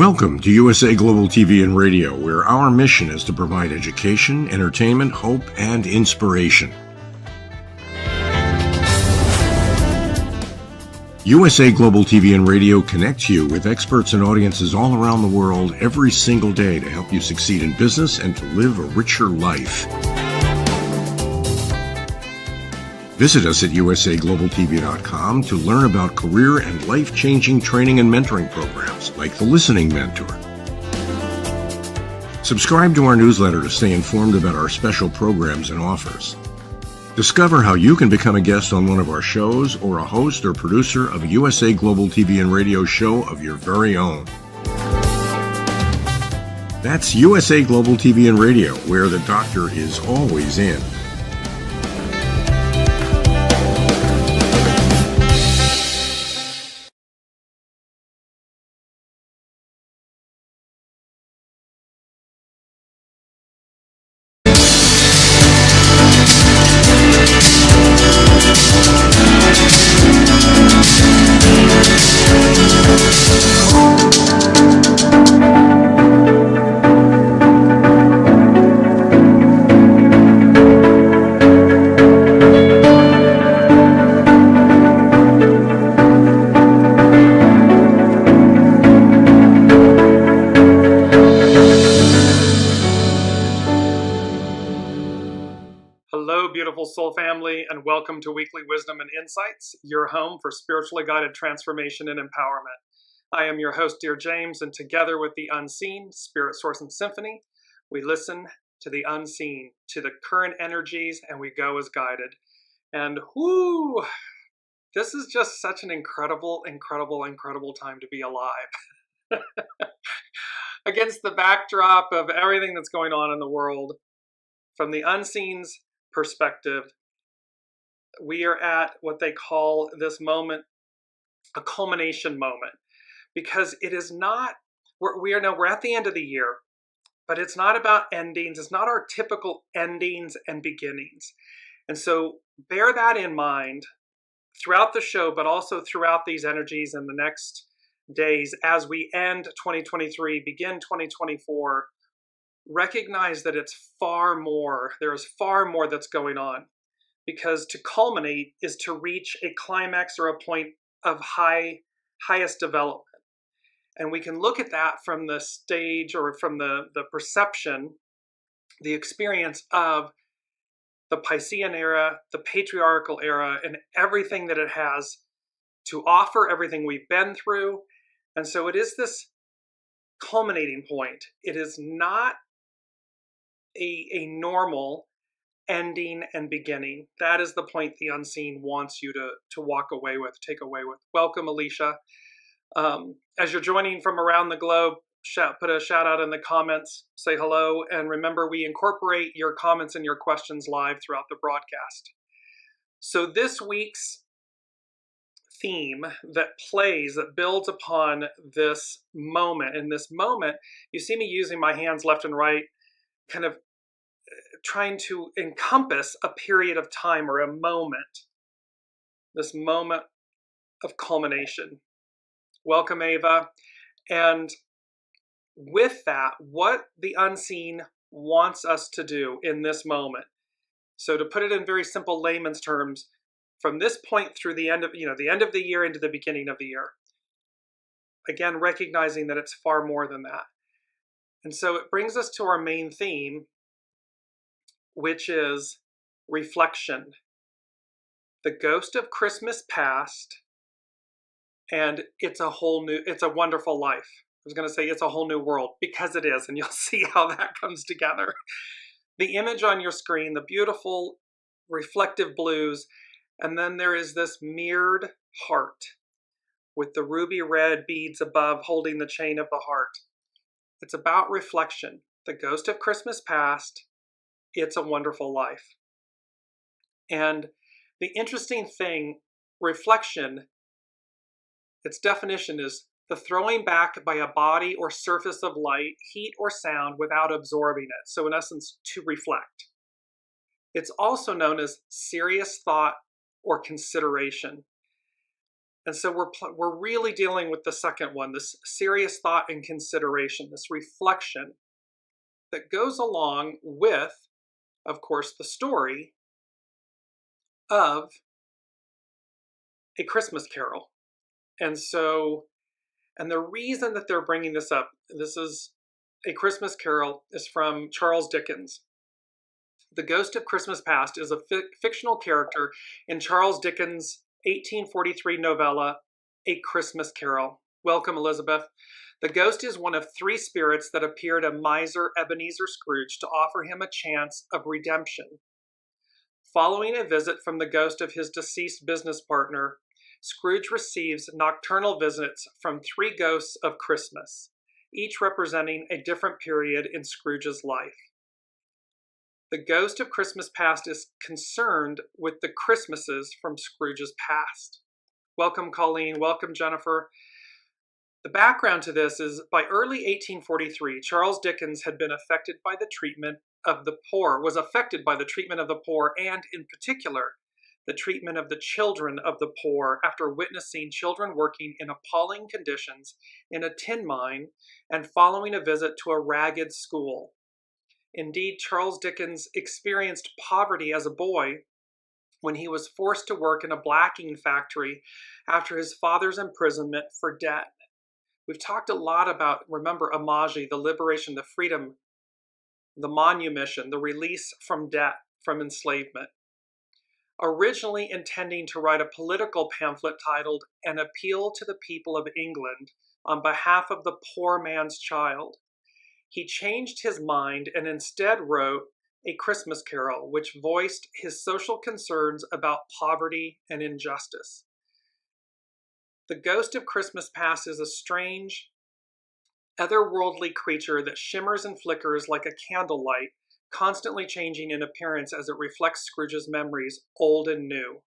Welcome to USA Global TV and Radio, where our mission is to provide education, entertainment, hope, and inspiration. USA Global TV and Radio connects you with experts and audiences all around the world every single day to help you succeed in business and to live a richer life. Visit us at usaglobaltv.com to learn about career and life-changing training and mentoring programs like the Listening Mentor. Subscribe to our newsletter to stay informed about our special programs and offers. Discover how you can become a guest on one of our shows or a host or producer of a USA Global TV and Radio show of your very own. That's USA Global TV and Radio, where the doctor is always in. Soul family, and welcome to Weekly Wisdom and Insights, your home for spiritually guided transformation and empowerment. I am your host, Dearjames, and together with the unseen, Spirit, Source, and Symphony, we listen to the unseen, to the current energies, and we go as guided. And whoo, this is just such an incredible time to be alive. Against the backdrop of everything that's going on in the world, from the unseen's perspective, we are at what they call this moment a culmination moment, because it is not, we're at the end of the year, but it's not about endings. It's not our typical endings and beginnings. And so bear that in mind throughout the show, but also throughout these energies in the next days as we end 2023, begin 2024. Recognize that it's far more, there's far more that's going on, because to culminate is to reach a climax or a point of highest development. And we can look at that from the stage or from the perception, the experience of the Piscean era, the patriarchal era, and everything that it has to offer, everything we've been through. And so it is this culminating point. It is not a normal ending and beginning. That is the point the unseen wants you to walk away with, take away with. Welcome, Alicia. As you're joining from around the globe, put a shout out in the comments, say hello, and remember, we incorporate your comments and your questions live throughout the broadcast. So this week's theme that builds upon this moment. In this moment, you see me using my hands left and right, kind of trying to encompass a period of time or a moment, this moment of culmination. Welcome, Ava. And with that, what the unseen wants us to do in this moment. So to put it in very simple layman's terms, from this point through the end of the year into the beginning of the year, again, recognizing that it's far more than that. And so it brings us to our main theme, which is reflection. The ghost of Christmas past, and it's a wonderful life. I was going to say it's a whole new world, because it is, and you'll see how that comes together. The image on your screen, the beautiful reflective blues, and then there is this mirrored heart with the ruby red beads above holding the chain of the heart. It's about reflection. The ghost of Christmas past, it's a wonderful life. And the interesting thing, reflection, its definition is the throwing back by a body or surface of light, heat, or sound without absorbing it. So in essence, to reflect. It's also known as serious thought or consideration. And so we're really dealing with the second one, this serious thought and consideration, this reflection that goes along with, of course, the story of A Christmas Carol. And the reason that they're bringing this up, this is A Christmas Carol, is from Charles Dickens. The Ghost of Christmas Past is a fictional character in Charles Dickens' 1843 novella, A Christmas Carol. Welcome, Elizabeth. The ghost is one of three spirits that appear to miser Ebenezer Scrooge to offer him a chance of redemption. Following a visit from the ghost of his deceased business partner, Scrooge receives nocturnal visits from three ghosts of Christmas, each representing a different period in Scrooge's life. The Ghost of Christmas Past is concerned with the Christmases from Scrooge's past. Welcome, Colleen. Welcome, Jennifer. The background to this is by early 1843, Charles Dickens had been affected by the treatment of the poor, and in particular, the treatment of the children of the poor after witnessing children working in appalling conditions in a tin mine and following a visit to a ragged school. Indeed, Charles Dickens experienced poverty as a boy when he was forced to work in a blacking factory after his father's imprisonment for debt. We've talked a lot about, remember, Amaji, the liberation, the freedom, the manumission, the release from debt, from enslavement. Originally intending to write a political pamphlet titled An Appeal to the People of England on behalf of the poor man's child, he changed his mind and instead wrote A Christmas Carol, which voiced his social concerns about poverty and injustice. The Ghost of Christmas Past is a strange, otherworldly creature that shimmers and flickers like a candlelight, constantly changing in appearance as it reflects Scrooge's memories, old and new.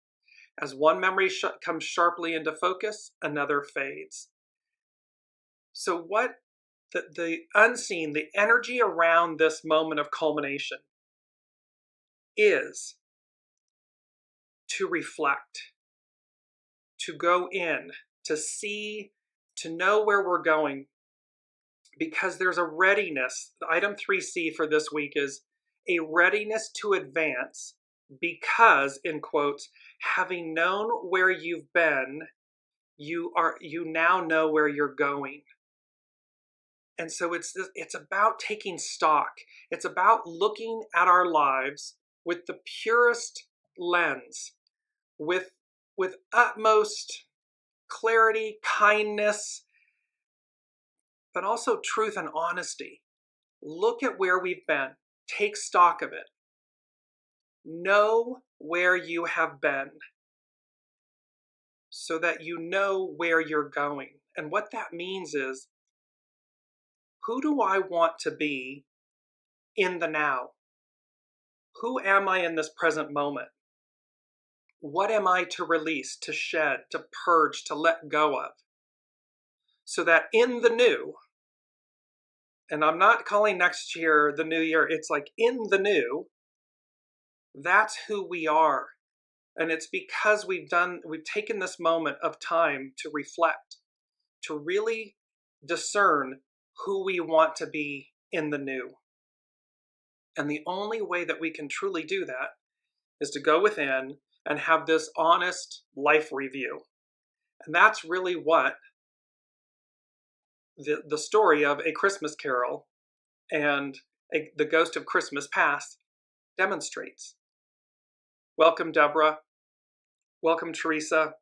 As one memory comes sharply into focus, another fades. So what the unseen, the energy around this moment of culmination is to reflect, to go in, to see, to know where we're going, because there's a readiness. Item 3C for this week is a readiness to advance because, in quotes, having known where you've been, you now know where you're going. And so it's about taking stock. It's about looking at our lives with the purest lens, with utmost clarity, kindness, but also truth and honesty. Look at where we've been. Take stock of it. Know where you have been so that you know where you're going. And what that means is, who do I want to be in the now? Who am I in this present moment? What am I to release, to shed, to purge, to let go of? So that in the new, and I'm not calling next year the new year, it's like in the new, that's who we are. And it's because we've taken this moment of time to reflect, to really discern who we want to be in the new. And the only way that we can truly do that is to go within and have this honest life review. And that's really what the story of A Christmas Carol and The Ghost of Christmas Past demonstrates. Welcome, Deborah. Welcome, Teresa.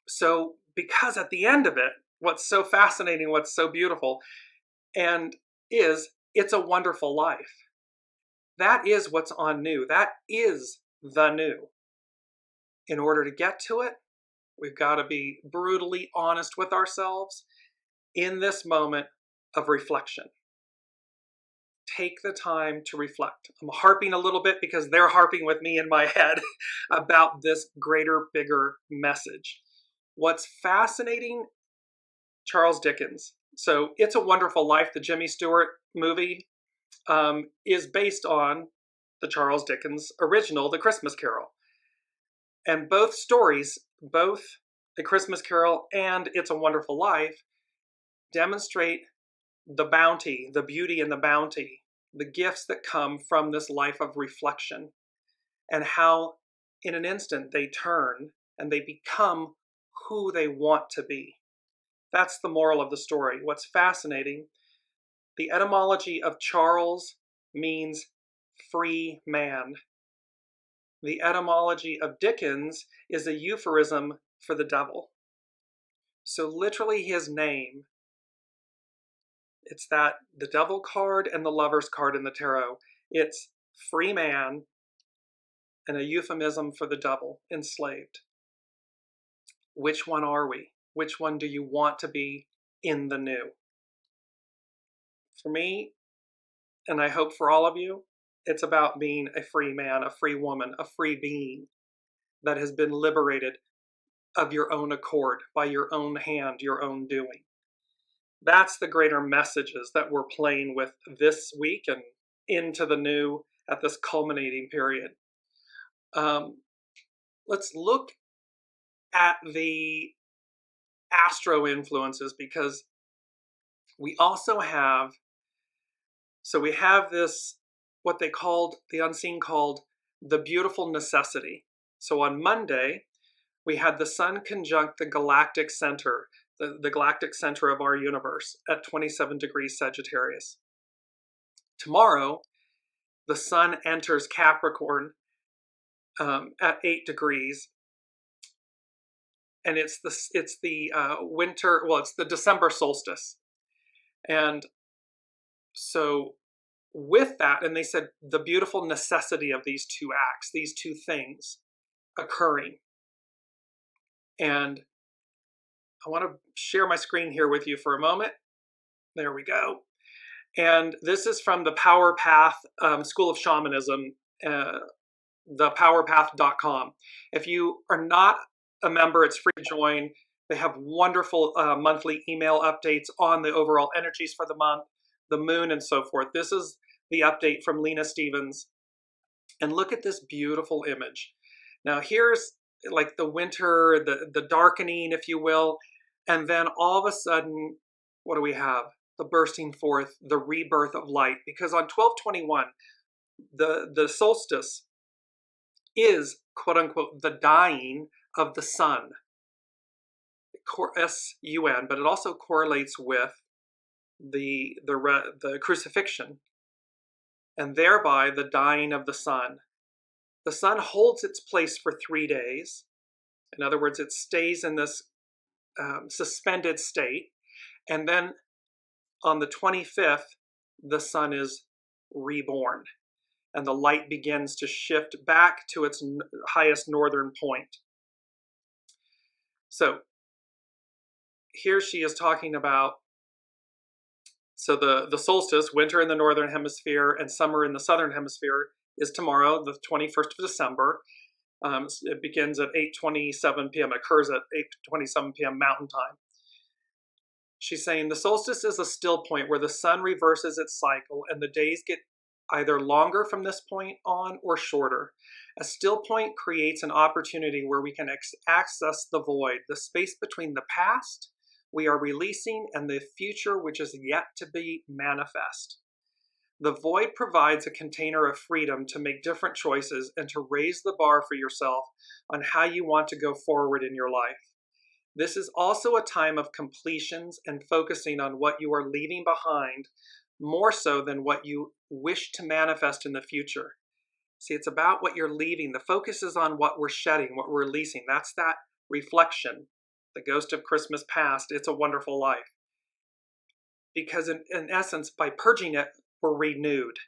So, because at the end of it, what's so fascinating, what's so beautiful, and is, it's a wonderful life. That is what's on new. That is the new. In order to get to it, we've got to be brutally honest with ourselves in this moment of reflection. Take the time to reflect. I'm harping a little bit because they're harping with me in my head about this greater, bigger message. What's fascinating, Charles Dickens. So It's a Wonderful Life, the Jimmy Stewart movie, is based on the Charles Dickens original, The Christmas Carol. And both stories, both A Christmas Carol and It's a Wonderful Life demonstrate the bounty, the beauty and the bounty, the gifts that come from this life of reflection, and how in an instant they turn and they become who they want to be. That's the moral of the story. What's fascinating, the etymology of Charles means free man. The etymology of Dickens is a euphemism for the devil. So literally his name, it's that the devil card and the lover's card in the tarot. It's free man and a euphemism for the devil, enslaved. Which one are we? Which one do you want to be in the new? For me, and I hope for all of you, it's about being a free man, a free woman, a free being that has been liberated of your own accord, by your own hand, your own doing. That's the greater messages that we're playing with this week and into the new at this culminating period. Let's look at the astro influences, because we also have, so we have this, what they called, the unseen called the beautiful necessity. So on Monday, we had the sun conjunct the galactic center, the galactic center of our universe at 27 degrees Sagittarius. Tomorrow, the sun enters Capricorn at 8 degrees. And it's the winter, well, it's the December solstice. And so with that, and they said the beautiful necessity of these two acts, these two things occurring. And I want to share my screen here with you for a moment. There we go. And this is from the Power Path School of Shamanism, thepowerpath.com. If you are not a member, it's free to join. They have wonderful monthly email updates on the overall energies for the month, the moon, and so forth. This is the update from Lena Stevens. And look at this beautiful image. Now here's like the winter, the darkening, if you will. And then all of a sudden, what do we have? The bursting forth, the rebirth of light. Because on 12/21, the solstice is, quote unquote, the dying of the sun. S-U-N, but it also correlates with the crucifixion, and thereby the dying of the sun. The sun holds its place for 3 days. In other words, it stays in this suspended state, and then on the 25th, the sun is reborn, and the light begins to shift back to its highest northern point. So here she is talking about, so the solstice, winter in the northern hemisphere and summer in the southern hemisphere, is tomorrow, the 21st of December. It begins at 8:27 p.m., occurs at 8:27 p.m. Mountain Time. She's saying the solstice is a still point where the sun reverses its cycle and the days get either longer from this point on or shorter. A still point creates an opportunity where we can access the void, the space between the past we are releasing and the future which is yet to be manifest. The void provides a container of freedom to make different choices and to raise the bar for yourself on how you want to go forward in your life. This is also a time of completions and focusing on what you are leaving behind, more so than what you wish to manifest in the future. See, it's about what you're leaving. The focus is on what we're shedding, what we're releasing. That's that reflection, the ghost of Christmas past, It's a Wonderful Life. Because in essence, by purging it, we're renewed.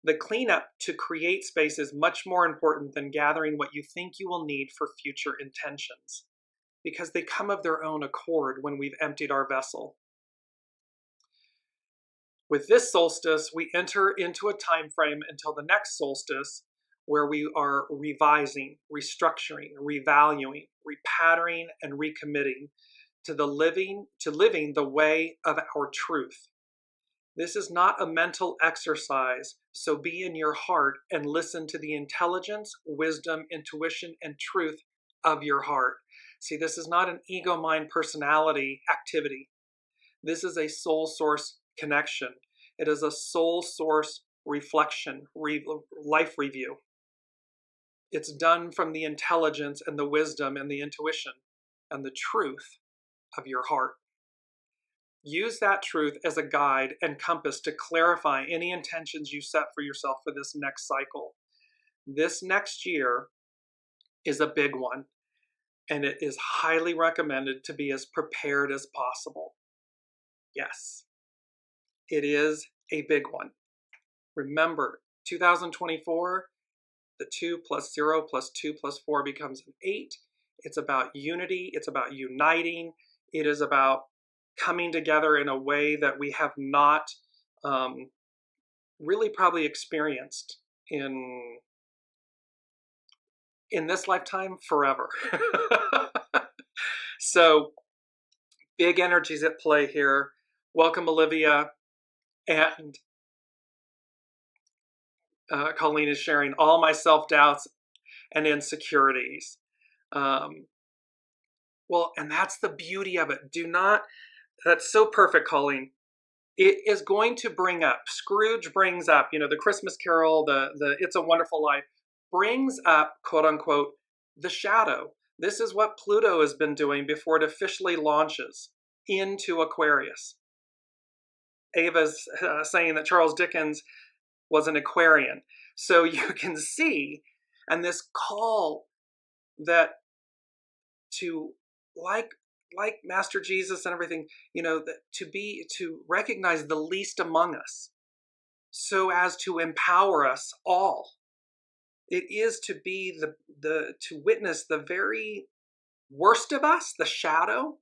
The cleanup to create space is much more important than gathering what you think you will need for future intentions, because they come of their own accord when we've emptied our vessel. With this solstice, we enter into a time frame until the next solstice where we are revising, restructuring, revaluing, repatterning, and recommitting to living the way of our truth. This is not a mental exercise, so be in your heart and listen to the intelligence, wisdom, intuition, and truth of your heart. See, this is not an ego mind personality activity. This is a soul source connection. It is a soul source reflection, life review. It's done from the intelligence and the wisdom and the intuition and the truth of your heart. Use that truth as a guide and compass to clarify any intentions you set for yourself for this next cycle. This next year is a big one, and it is highly recommended to be as prepared as possible. Yes, it is a big one. Remember, 2024, the 2 plus 0 plus 2 plus 4 becomes an 8. It's about unity. It's about uniting. It is about coming together in a way that we have not really probably experienced in this lifetime forever. So big energies at play here. Welcome, Olivia. And Colleen is sharing all my self-doubts and insecurities. Well, and that's the beauty of it. That's so perfect, Colleen. It is going to bring up, Scrooge brings up, the Christmas Carol, the It's a Wonderful Life, brings up, quote unquote, the shadow. This is what Pluto has been doing before it officially launches into Aquarius. Ava's saying that Charles Dickens was an Aquarian. So you can see, and this call that to like Master Jesus and everything, to recognize the least among us so as to empower us all. It is to be to witness the very worst of us, the shadow,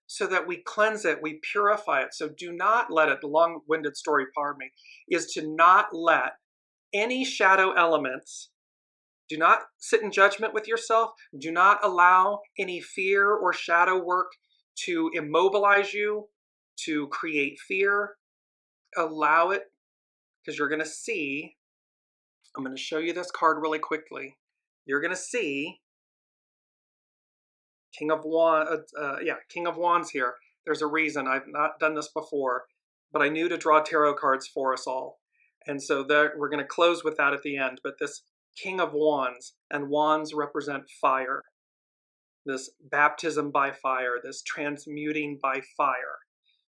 so that we cleanse it, we purify it. So do not let it, the long-winded story, pardon me, is to not let any shadow elements. Do not sit in judgment with yourself. Do not allow any fear or shadow work to immobilize you, to create fear. Allow it, because you're going to see, I'm going to show you this card really quickly. You're going to see King of Wands here. There's a reason. I've not done this before, but I knew to draw tarot cards for us all. And so we're going to close with that at the end. But this King of Wands, and wands represent fire, this baptism by fire, this transmuting by fire.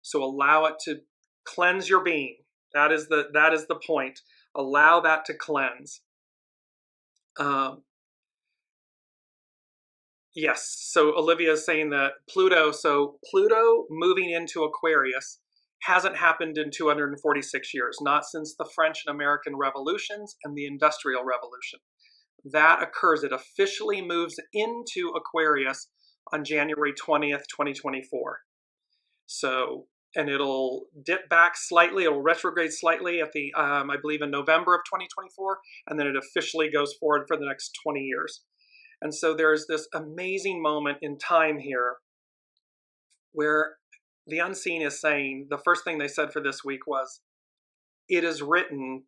So allow it to cleanse your being. That is the point. Allow that to cleanse. Yes, so Olivia is saying that Pluto moving into Aquarius hasn't happened in 246 years, not since the French and American revolutions and the Industrial Revolution. That occurs, it officially moves into Aquarius on January 20th, 2024. So, and it'll dip back slightly, it'll retrograde slightly at I believe in November of 2024, and then it officially goes forward for the next 20 years. And so there's this amazing moment in time here where the unseen is saying, the first thing they said for this week was, it is written, ...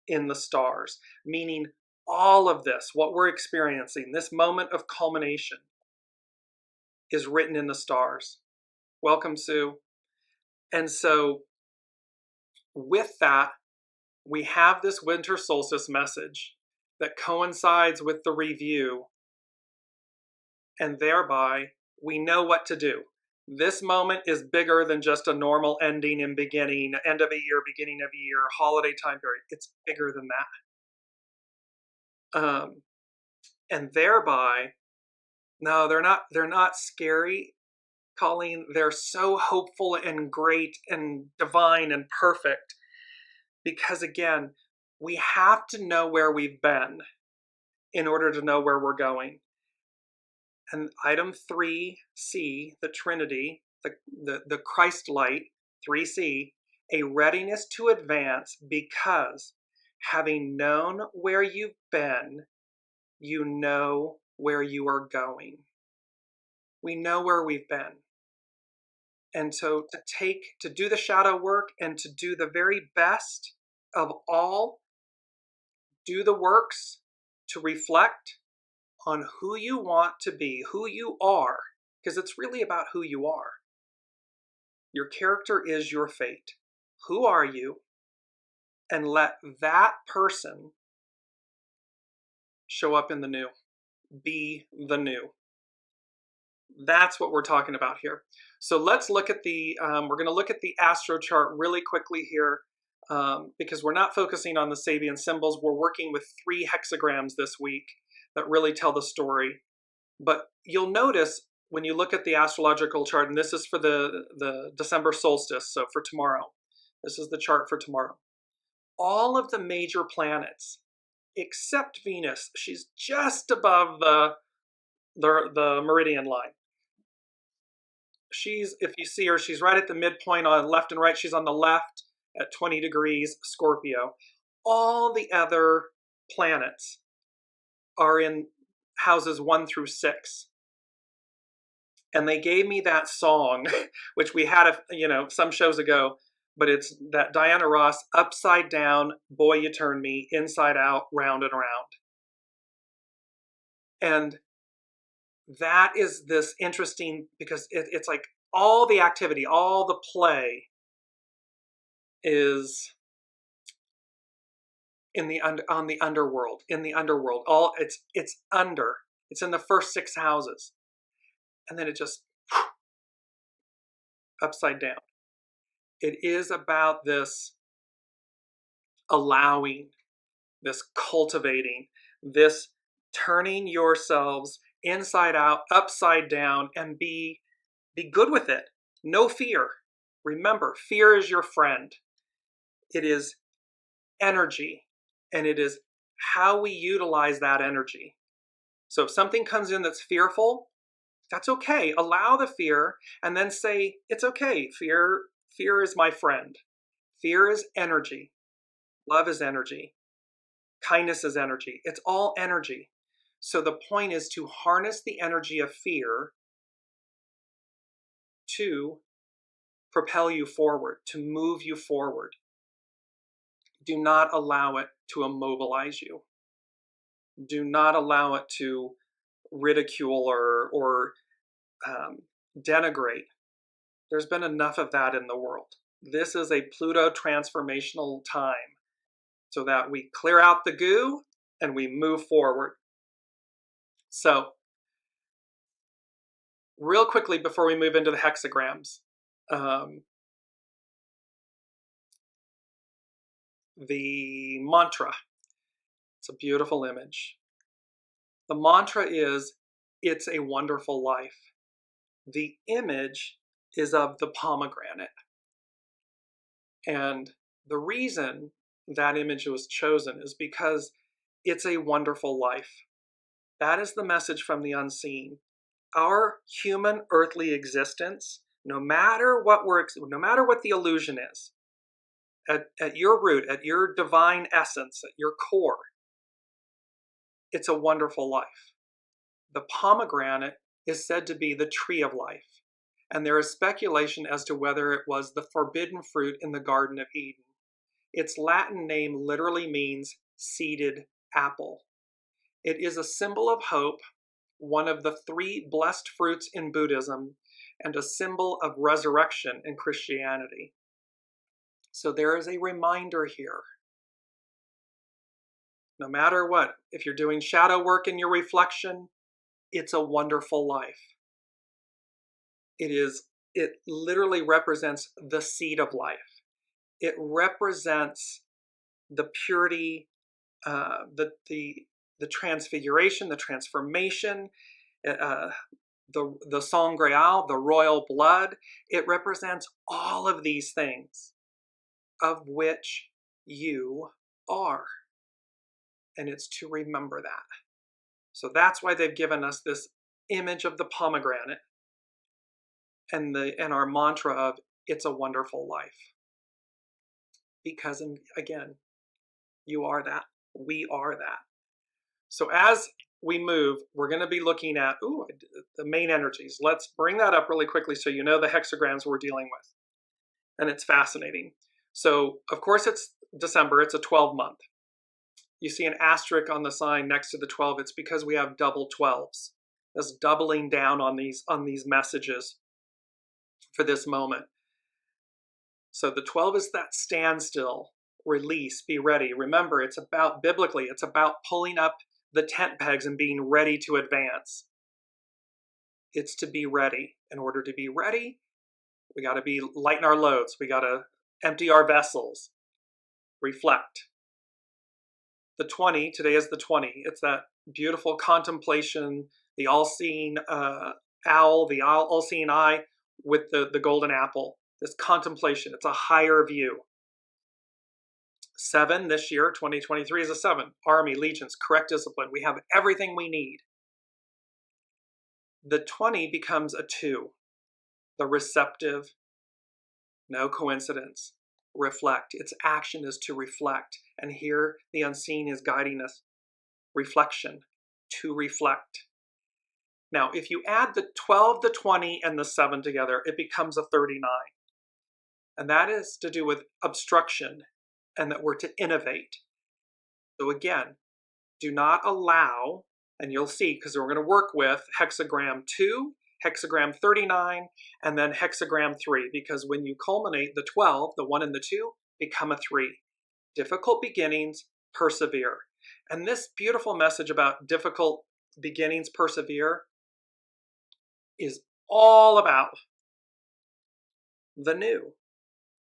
in the stars, meaning all of this, what we're experiencing, this moment of culmination is written in the stars. Welcome, Sue. And so with that, we have this winter solstice message that coincides with the review, and thereby we know what to do. This moment is bigger than just a normal ending and beginning, end of a year, beginning of a year, holiday time period. It's bigger than that. And thereby, no, they're not scary, Colleen. They're so hopeful and great and divine and perfect, because again, we have to know where we've been in order to know where we're going. And item 3C, the Trinity, the Christ light, 3C, a readiness to advance, because having known where you've been, you know where you are going. We know where we've been. And so to do the shadow work and to do the very best of all, do the works to reflect on who you want to be, who you are, because it's really about who you are. Your character is your fate. Who are you? And let that person show up in the new. Be the new. That's what we're talking about here. So let's look at we're going to look at the astro chart really quickly here because we're not focusing on the Sabian symbols. We're working with 3 hexagrams this week that really tell the story. But you'll notice when you look at the astrological chart, and this is for the December solstice, so for tomorrow. This is the chart for tomorrow. All of the major planets, except Venus, she's just above the meridian line. If you see her, she's right at the midpoint on left and right. She's on the left at 20 degrees Scorpio. All the other planets are in houses 1 through 6. And they gave me that song, which we had, some shows ago, but it's that Diana Ross, Upside Down, Boy You Turn Me, Inside Out, Round and Round. And that is this interesting, because it's like all the activity, all the play is on the underworld, in the underworld. It's in the first 6 houses. And then it just upside down. It is about this allowing, this cultivating, this turning yourselves inside out, upside down, and be good with it. No fear. Remember, fear is your friend. It is energy, and it is how we utilize that energy. So if something comes in that's fearful, that's okay. Allow the fear and then say, it's okay. Fear is my friend. Fear is energy. Love is energy. Kindness is energy. It's all energy. So the point is to harness the energy of fear to propel you forward, to move you forward. Do not allow it to immobilize you. Do not allow it to ridicule or denigrate. There's been enough of that in the world. This is a Pluto transformational time so that we clear out the goo and we move forward. So, real quickly before we move into the hexagrams, the mantra. It's a beautiful image. The mantra is, it's a wonderful life. The image is of the pomegranate. And the reason that image was chosen is because it's a wonderful life. That is the message from the unseen. Our human earthly existence, no matter what the illusion is, at your root, at your divine essence, at your core, it's a wonderful life. The pomegranate is said to be the tree of life, and there is speculation as to whether it was the forbidden fruit in the Garden of Eden. Its Latin name literally means seeded apple. It is a symbol of hope, one of the 3 blessed fruits in Buddhism, and a symbol of resurrection in Christianity. So there is a reminder here. No matter what, if you're doing shadow work in your reflection, it's a wonderful life. It literally represents the seed of life. It represents the purity, the transfiguration, the transformation, the sangreal, the royal blood. It represents all of these things of which you are. And it's to remember that. So that's why they've given us this image of the pomegranate and our mantra of it's a wonderful life. Because, again, you are that. We are that. So as we move, we're going to be looking at the main energies. Let's bring that up really quickly so you know the hexagrams we're dealing with. And it's fascinating. So, of course, it's December. It's a 12-month. you see an asterisk on the sign next to the 12, it's because we have double 12s. That's doubling down on these messages for this moment. So the 12 is that standstill, release, be ready. Remember, it's about, biblically, it's about pulling up the tent pegs and being ready to advance. It's to be ready. In order to be ready, we got to be lighten our loads. We got to empty our vessels, reflect. The 20, today is the 20. It's that beautiful contemplation, the all-seeing owl, the all-seeing eye with the golden apple. This contemplation, it's a higher view. 7 this year, 2023 is a 7. Army, legions, correct discipline. We have everything we need. The 20 becomes a 2. The receptive, no coincidence. Reflect. Its action is to reflect. And here the unseen is guiding us. Reflection, to reflect. Now, if you add the 12, the 20, and the 7 together, it becomes a 39. And that is to do with obstruction and that we're to innovate. So again, do not allow, and you'll see, because we're going to work with hexagram 2, hexagram 39, and then hexagram 3, because when you culminate, the 12, the 1 and the 2, become a 3. Difficult beginnings, persevere. And this beautiful message about difficult beginnings, persevere, is all about the new.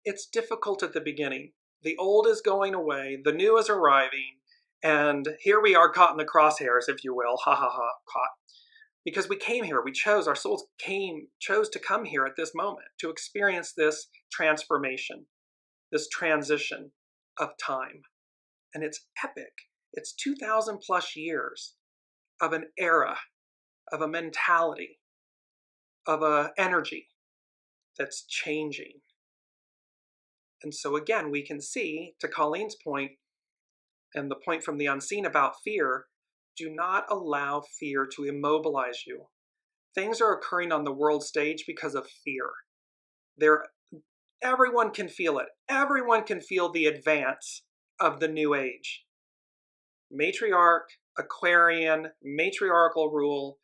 It's difficult at the beginning. The old is going away, the new is arriving, and here we are caught in the crosshairs, if you will, caught. Because we came here, we chose, our souls chose to come here at this moment, to experience this transformation, this transition of time. And it's epic. It's 2,000 plus years of an era, of a mentality, of an energy that's changing. And so again, we can see, to Colleen's point, and the point from the unseen about fear, do not allow fear to immobilize you. Things are occurring on the world stage because of fear. Everyone can feel it. Everyone can feel the advance of the new age. Matriarch, Aquarian, matriarchal rule,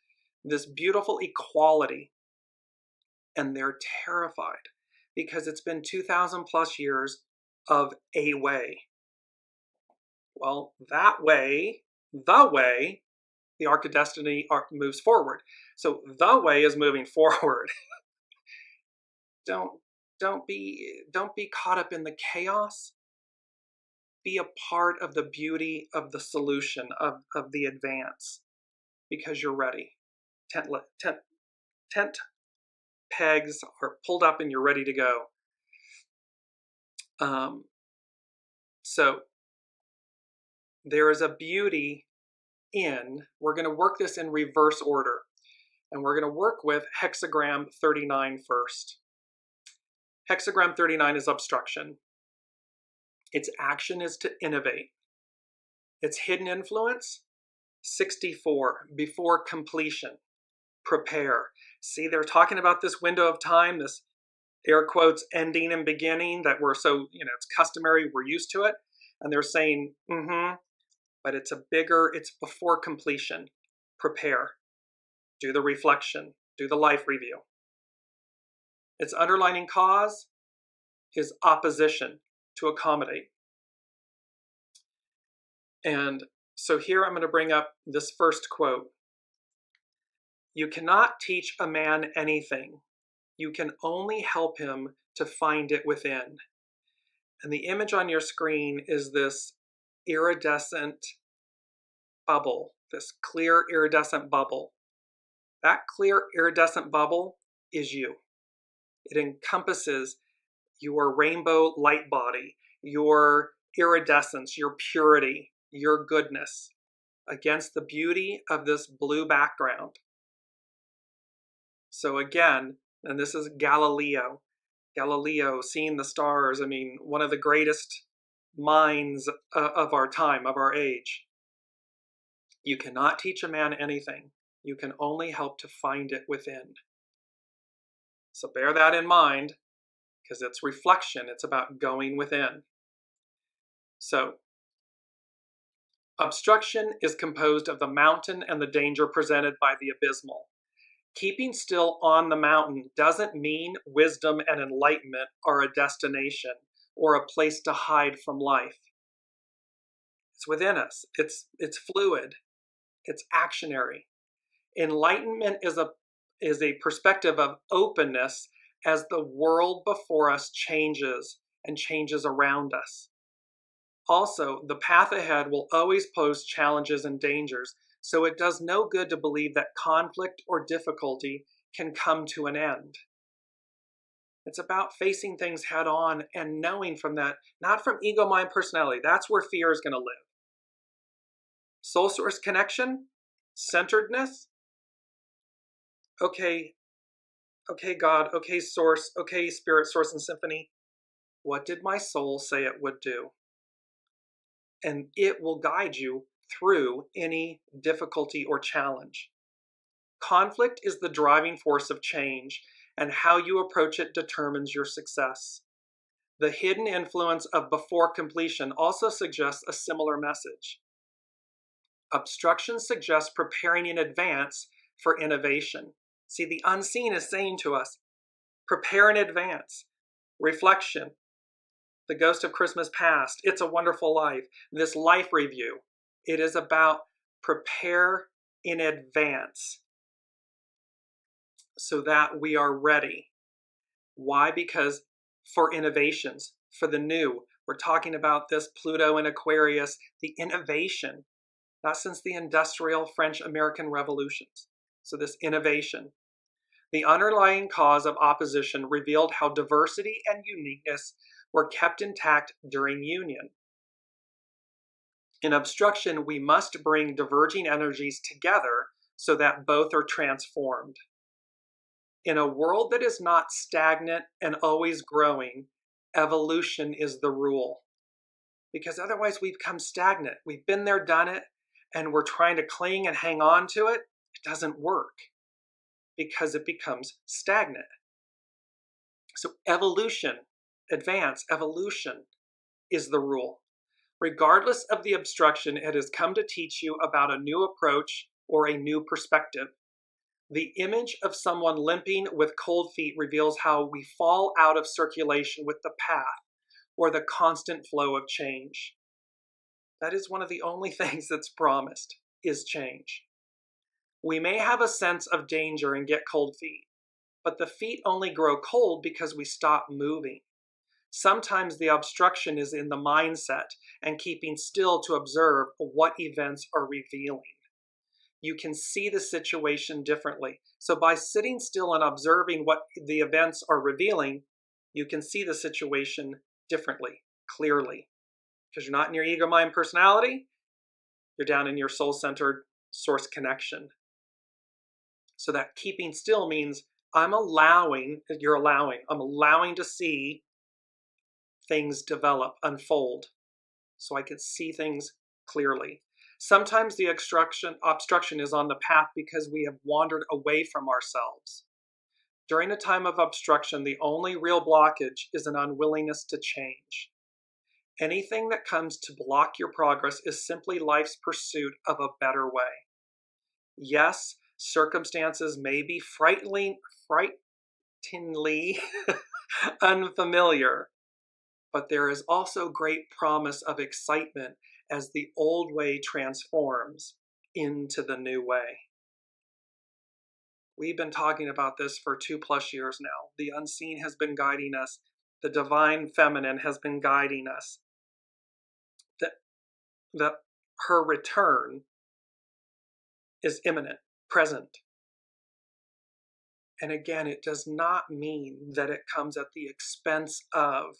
this beautiful equality. And they're terrified because it's been 2,000 plus years of a way. Well, that way, the arc of destiny moves forward. So the way is moving forward. Don't be caught up in the chaos. Be a part of the beauty of the solution, of the advance, because you're ready. Tent pegs are pulled up and you're ready to go. So there is a beauty in, we're going to work this in reverse order, and we're going to work with hexagram 39 first. Hexagram 39 is obstruction. Its action is to innovate. Its hidden influence, 64, before completion, prepare. See, they're talking about this window of time, this air quotes ending and beginning that we're so, it's customary, we're used to it. And they're saying, but it's it's before completion. Prepare. Do the reflection. Do the life review. Its underlining cause is opposition, to accommodate. And so here I'm going to bring up this first quote. You cannot teach a man anything. You can only help him to find it within. And the image on your screen is this iridescent bubble, this clear iridescent bubble. That clear iridescent bubble is you. It encompasses your rainbow light body, your iridescence, your purity, your goodness, against the beauty of this blue background. So again, and this is Galileo, seeing the stars, one of the greatest minds of our time, of our age. You cannot teach a man anything. You can only help to find it within. So bear that in mind, because it's reflection. It's about going within. So Obstruction is composed of the mountain and the danger presented by the abysmal. Keeping still on the mountain doesn't mean wisdom and enlightenment are a destination or a place to hide from life. It's within us. It's fluid. It's actionary. Enlightenment is a perspective of openness as the world before us changes and changes around us. Also, the path ahead will always pose challenges and dangers, so it does no good to believe that conflict or difficulty can come to an end. It's about facing things head on and knowing from that, not from ego, mind, personality. That's where fear is going to live. Soul source connection, centeredness. Okay, God, okay, source, okay, spirit, source, and symphony. What did my soul say it would do? And it will guide you through any difficulty or challenge. Conflict is the driving force of change, and how you approach it determines your success. The hidden influence of before completion also suggests a similar message. Obstruction suggests preparing in advance for innovation. See, the unseen is saying to us, prepare in advance. Reflection, The Ghost of Christmas Past, It's a Wonderful Life, this life review. It is about prepare in advance so that we are ready. Why? Because for innovations, for the new, we're talking about this Pluto and Aquarius, the innovation, not since the industrial French-American revolutions. So this innovation. The underlying cause of opposition revealed how diversity and uniqueness were kept intact during union. In obstruction, we must bring diverging energies together so that both are transformed. In a world that is not stagnant and always growing, evolution is the rule. Because otherwise we become stagnant. We've been there, done it, and we're trying to cling and hang on to it. It doesn't work because it becomes stagnant. So evolution, advance, evolution is the rule. Regardless of the obstruction, it has come to teach you about a new approach or a new perspective. The image of someone limping with cold feet reveals how we fall out of circulation with the path or the constant flow of change. That is one of the only things that's promised, is change. We may have a sense of danger and get cold feet, but the feet only grow cold because we stop moving. Sometimes the obstruction is in the mindset and keeping still to observe what events are revealing. You can see the situation differently. So by sitting still and observing what the events are revealing, you can see the situation differently, clearly. Because you're not in your ego, mind, personality, you're down in your soul-centered source connection. So that keeping still means I'm allowing to see things develop, unfold, so I can see things clearly. Sometimes the obstruction is on the path because we have wandered away from ourselves. During a time of obstruction, the only real blockage is an unwillingness to change. Anything that comes to block your progress is simply life's pursuit of a better way. Yes, circumstances may be frighteningly unfamiliar, but there is also great promise of excitement as the old way transforms into the new way. We've been talking about this for 2+ years now. The unseen has been guiding us. The divine feminine has been guiding us. That her return is imminent, present. And again, it does not mean that it comes at the expense of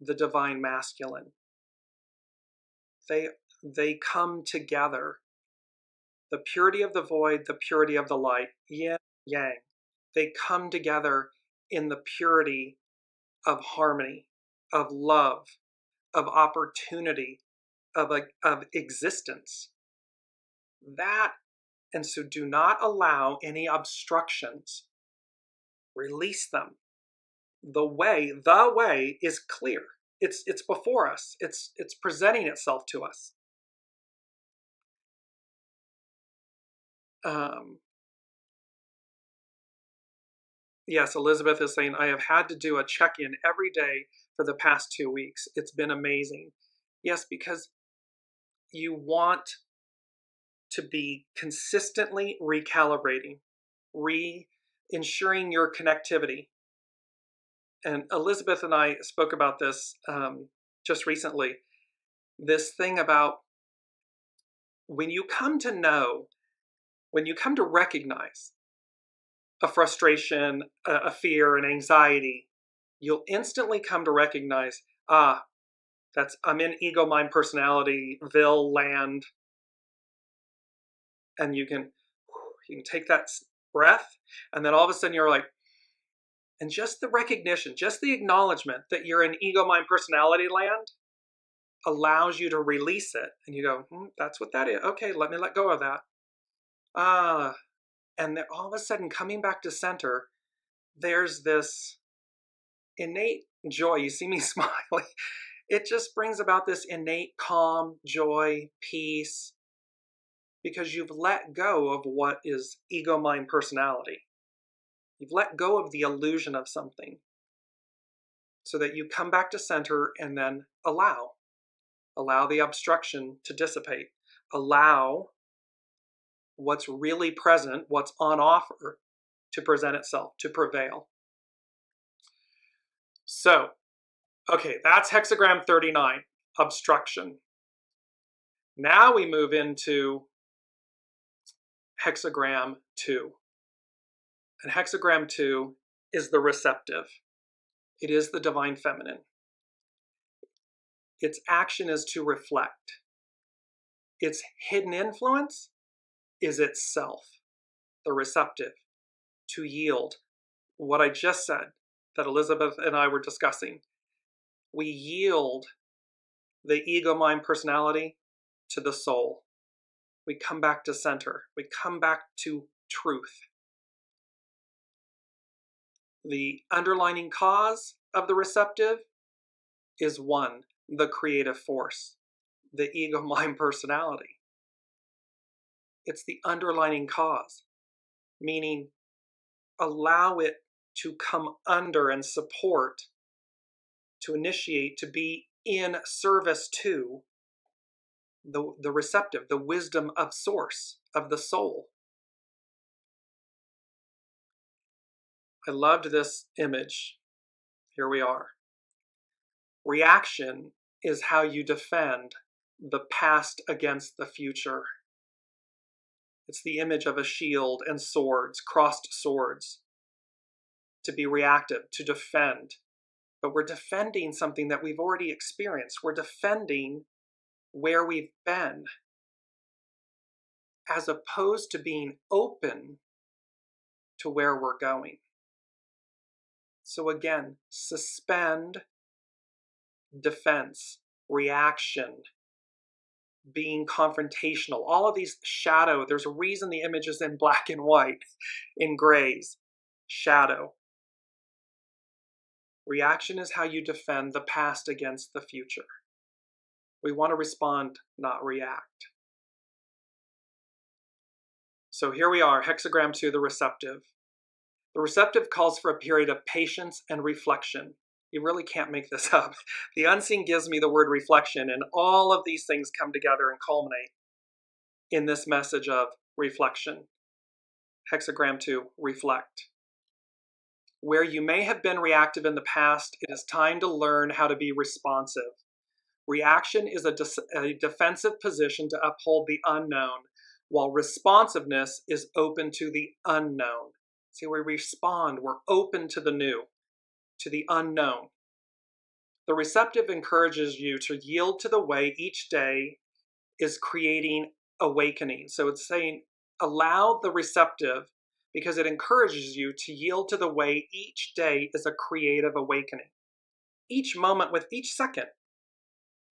the divine masculine. They come together. The purity of the void, the purity of the light, yin, yang. They come together in the purity of harmony, of love, of opportunity, of existence. And so do not allow any obstructions. Release them. The way is clear. It's before us. It's presenting itself to us. Yes, Elizabeth is saying, I have had to do a check-in every day for the past 2 weeks. It's been amazing. Yes, because you want to be consistently recalibrating, ensuring your connectivity. And Elizabeth and I spoke about this just recently. This thing about when you come to recognize a frustration, a fear, an anxiety, you'll instantly come to recognize, I'm in ego, mind, personality-ville land. And you can take that breath, and then all of a sudden you're like, and just the recognition, just the acknowledgement that you're in ego, mind, personality land allows you to release it. And you go, that's what that is. Okay, let me let go of that. And then all of a sudden, coming back to center, there's this innate joy. You see me smiling. It just brings about this innate calm, joy, peace, because you've let go of what is ego, mind, personality. You've let go of the illusion of something so that you come back to center and then allow the obstruction to dissipate, allow what's really present, what's on offer, to present itself, to prevail. So, okay, that's hexagram 39, obstruction. Now we move into hexagram 2. And hexagram 2 is the receptive. It is the divine feminine. Its action is to reflect. Its hidden influence is itself, the receptive, to yield. What I just said, that Elizabeth and I were discussing. We yield the ego, mind, personality to the soul. We come back to center. We come back to truth. The underlying cause of the receptive is one, the creative force, the ego, mind, personality. It's the underlying cause, meaning allow it to come under and support, to initiate, to be in service to the receptive, the wisdom of source, of the soul. I loved this image. Here we are. Reaction is how you defend the past against the future. It's the image of a shield and swords, crossed swords, to be reactive, to defend. But we're defending something that we've already experienced. We're defending where we've been, as opposed to being open to where we're going. So again, suspend defense, reaction, being confrontational, all of these shadow. There's a reason the image is in black and white, in grays, shadow. Reaction is how you defend the past against the future. We want to respond, not react. So here we are, hexagram 2, the receptive. The receptive calls for a period of patience and reflection. You really can't make this up. The unseen gives me the word reflection, and all of these things come together and culminate in this message of reflection. Hexagram 2, reflect. Where you may have been reactive in the past, it is time to learn how to be responsive. Reaction is a defensive position to uphold the unknown, while responsiveness is open to the unknown. See, we respond, we're open to the new, to the unknown. The receptive encourages you to yield to the way each day is creating awakening. So it's saying, allow the receptive, because it encourages you to yield to the way each day is a creative awakening. Each moment, with each second,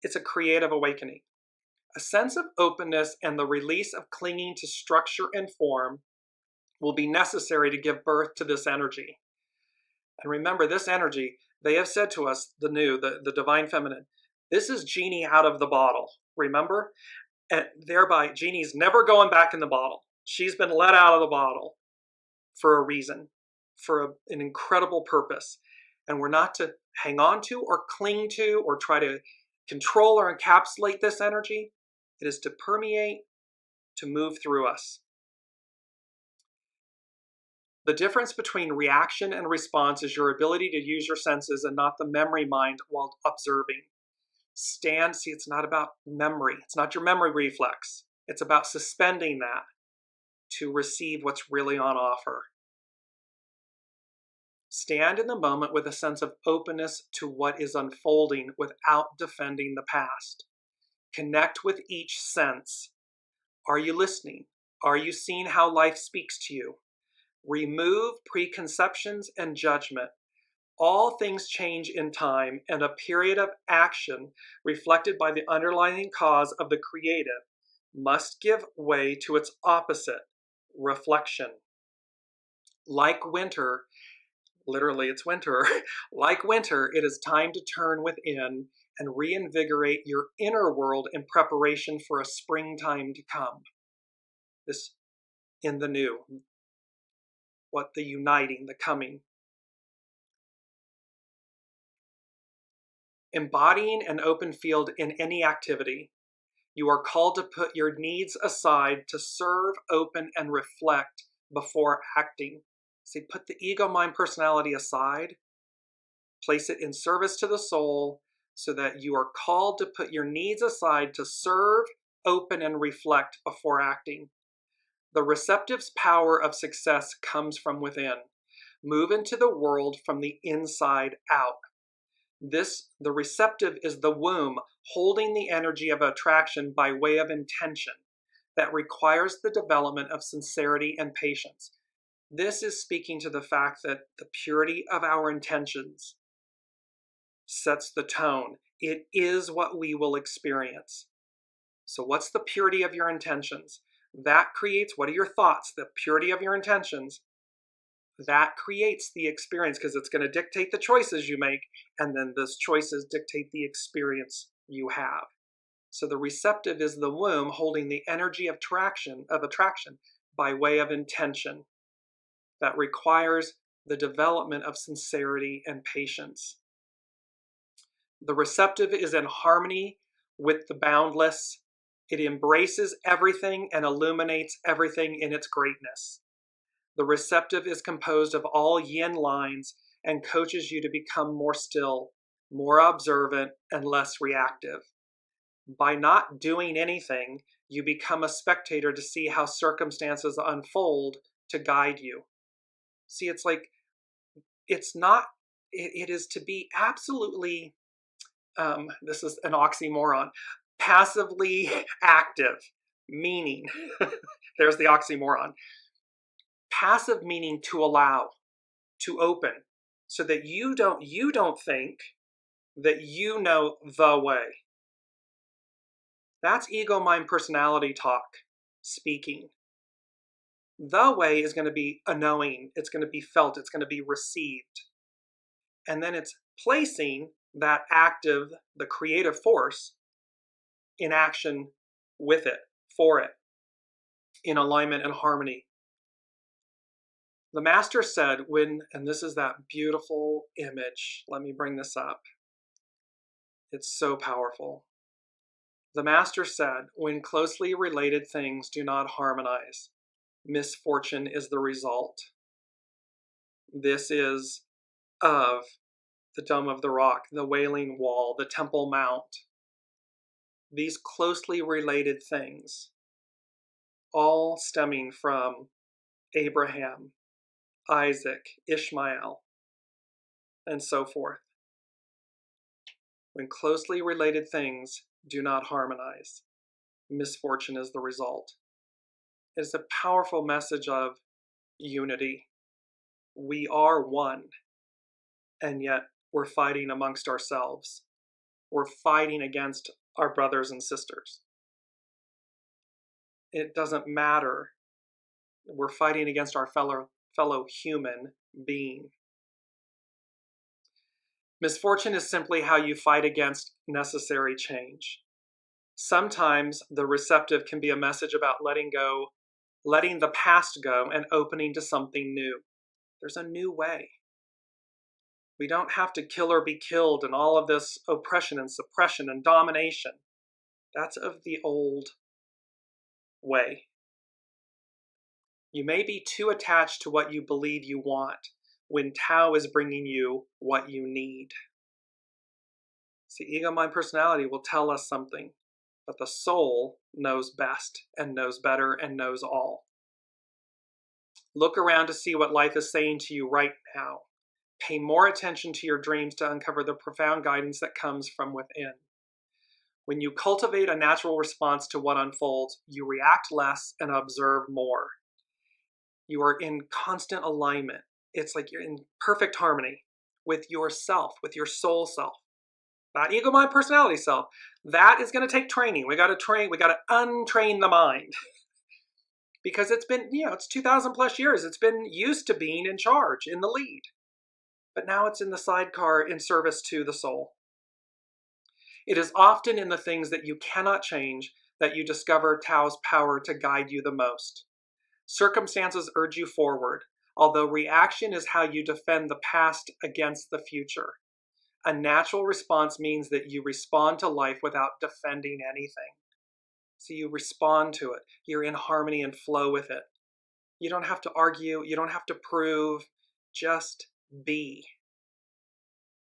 it's a creative awakening. A sense of openness and the release of clinging to structure and form will be necessary to give birth to this energy. And remember, this energy, they have said to us, the divine feminine, this is genie out of the bottle, remember? And thereby, genie's never going back in the bottle. She's been let out of the bottle for a reason, for an incredible purpose. And we're not to hang on to or cling to or try to control or encapsulate this energy. It is to permeate, to move through us. The difference between reaction and response is your ability to use your senses and not the memory mind while observing. See, it's not about memory. It's not your memory reflex. It's about suspending that to receive what's really on offer. Stand in the moment with a sense of openness to what is unfolding without defending the past. Connect with each sense. Are you listening? Are you seeing how life speaks to you? Remove preconceptions and judgment. All things change in time, and a period of action reflected by the underlying cause of the creative must give way to its opposite, reflection. Like winter, literally it's winter, like winter, it is time to turn within and reinvigorate your inner world in preparation for a springtime to come. This in the new, what the uniting, the coming. Embodying an open field in any activity, you are called to put your needs aside to serve, open, and reflect before acting. See, put the ego, mind, personality aside, place it in service to the soul so that you are called to put your needs aside to serve, open, and reflect before acting. The receptive's power of success comes from within. Move into the world from the inside out. The receptive is the womb holding the energy of attraction by way of intention that requires the development of sincerity and patience. This is speaking to the fact that the purity of our intentions sets the tone. It is what we will experience. So what's the purity of your intentions? That creates, what are your thoughts? The purity of your intentions. That creates the experience because it's going to dictate the choices you make, and then those choices dictate the experience you have. So the receptive is the womb holding the energy of attraction by way of intention that requires the development of sincerity and patience. The receptive is in harmony with the boundless. It embraces everything and illuminates everything in its greatness. The receptive is composed of all yin lines and coaches you to become more still, more observant, and less reactive. By not doing anything, you become a spectator to see how circumstances unfold to guide you. See, it's like, it's not, it is to be absolutely, this is an oxymoron, passively active, meaning, there's the oxymoron. Passive meaning to allow, to open, so that you don't think that you know the way. That's ego, mind, personality talk speaking. The way is going to be a knowing, it's going to be felt, it's going to be received. And then it's placing that active, the creative force, in action with it, for it, in alignment and harmony. The master said and this is that beautiful image. Let me bring this up. It's so powerful. The master said, when closely related things do not harmonize, misfortune is the result. This is of the Dome of the Rock, the Wailing Wall, the Temple Mount. These closely related things, all stemming from Abraham, Isaac, Ishmael, and so forth. When closely related things do not harmonize, misfortune is the result. It is a powerful message of unity. We are one, and yet we're fighting amongst ourselves. We're fighting against our brothers and sisters. It doesn't matter. We're fighting against our fellow human being. Misfortune is simply how you fight against necessary change. Sometimes the receptive can be a message about letting go letting the past go and opening to something new. There's a new way. We don't have to kill or be killed and all of this oppression and suppression and domination. That's of the old way. You may be too attached to what you believe you want when Tao is bringing you what you need. See, ego, mind, personality will tell us something, but the soul knows best and knows better and knows all. Look around to see what life is saying to you right now. Pay more attention to your dreams to uncover the profound guidance that comes from within. When you cultivate a natural response to what unfolds, you react less and observe more. You are in constant alignment. It's like you're in perfect harmony with yourself, with your soul self. Not ego, mind, personality self. That is going to take training. We got to untrain the mind. Because it's been, it's 2,000 plus years. It's been used to being in charge, in the lead. But now it's in the sidecar in service to the soul. It is often in the things that you cannot change that you discover Tao's power to guide you the most. Circumstances urge you forward, although reaction is how you defend the past against the future. A natural response means that you respond to life without defending anything. So you respond to it. You're in harmony and flow with it. You don't have to argue. You don't have to prove. Just be.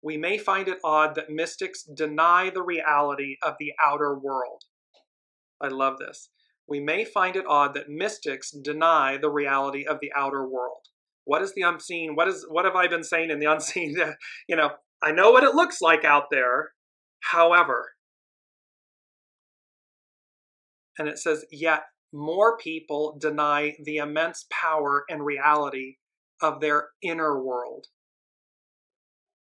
We may find it odd that mystics deny the reality of the outer world. I love this. We may find it odd that mystics deny the reality of the outer world. What is the unseen? What have I been saying in the unseen? I know what it looks like out there. However, and it says, yet more people deny the immense power and reality of their inner world.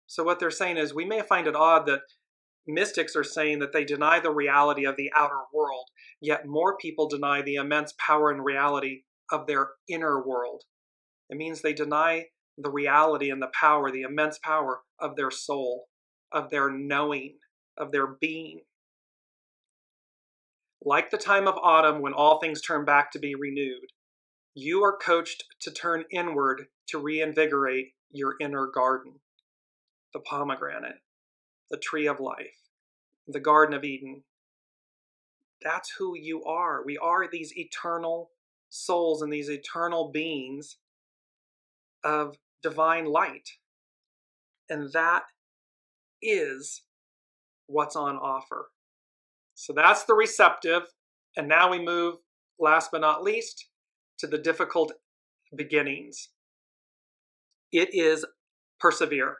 So what they're saying is, we may find it odd that mystics are saying that they deny the reality of the outer world, yet more people deny the immense power and reality of their inner world. It means they deny the reality and the power, the immense power of their soul, of their knowing, of their being. Like the time of autumn when all things turn back to be renewed, you are coached to turn inward to reinvigorate your inner garden. The pomegranate, the tree of life, the Garden of Eden. That's who you are. We are these eternal souls and these eternal beings of divine light. And that is what's on offer. So that's the receptive. And now we move, last but not least, to the difficult beginnings. It is persevere.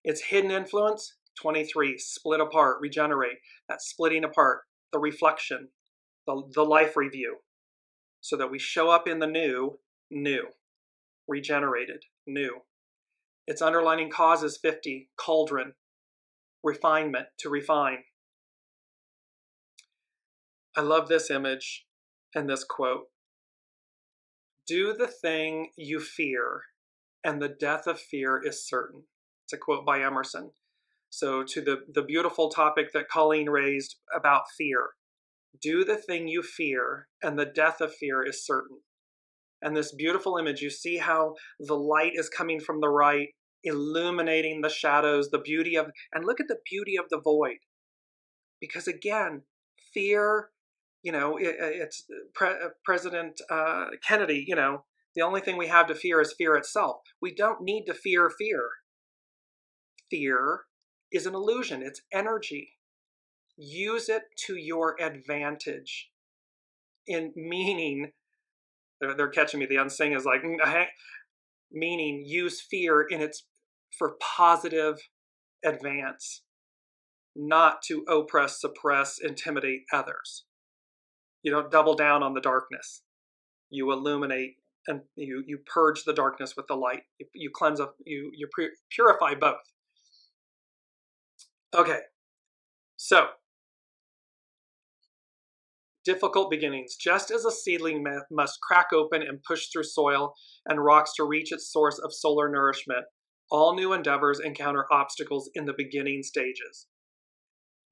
It's hidden influence, 23, split apart, regenerate. That's splitting apart, the reflection, the life review, so that we show up in the new, regenerated, new. Its underlining cause is 50, cauldron, refinement, to refine. I love this image and this quote. Do the thing you fear, and the death of fear is certain. It's a quote by Emerson. So to the beautiful topic that Colleen raised about fear, do the thing you fear, and the death of fear is certain. And this beautiful image, you see how the light is coming from the right, illuminating the shadows, the beauty of, and look at the beauty of the void. Because again, fear, it's President Kennedy, the only thing we have to fear is fear itself. We don't need to fear fear. Fear is an illusion. It's energy. Use it to your advantage. In meaning, they're catching me. The unsing is like, meaning use fear for positive advance, not to oppress, suppress, intimidate others. You don't double down on the darkness. You illuminate and you purge the darkness with the light. You cleanse up, you purify both. Okay, so difficult beginnings. Just as a seedling must crack open and push through soil and rocks to reach its source of solar nourishment, all new endeavors encounter obstacles in the beginning stages.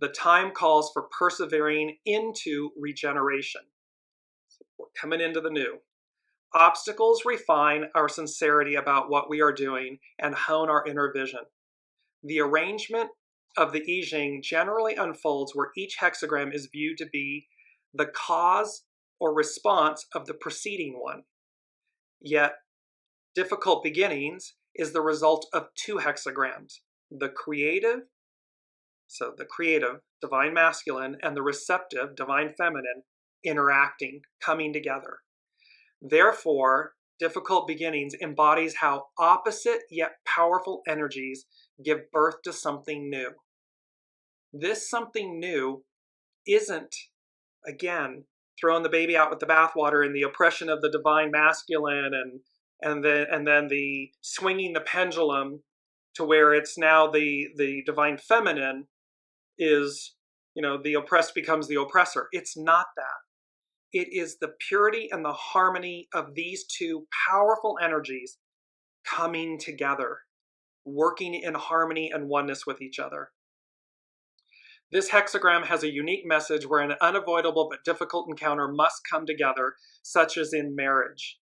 The time calls for persevering into regeneration. So we're coming into the new. Obstacles refine our sincerity about what we are doing and hone our inner vision. The arrangement of the I Ching generally unfolds where each hexagram is viewed to be the cause or response of the preceding one. Yet, difficult beginnings is the result of two hexagrams, the creative, divine masculine, and the receptive, divine feminine, interacting, coming together. Therefore, difficult beginnings embodies how opposite yet powerful energies give birth to something new. This something new isn't, again, throwing the baby out with the bathwater and the oppression of the divine masculine and then the swinging the pendulum to where it's now the divine feminine is, the oppressed becomes the oppressor. It's not that. It is the purity and the harmony of these two powerful energies coming together, working in harmony and oneness with each other. This hexagram has a unique message where an unavoidable but difficult encounter must come together, such as in marriage.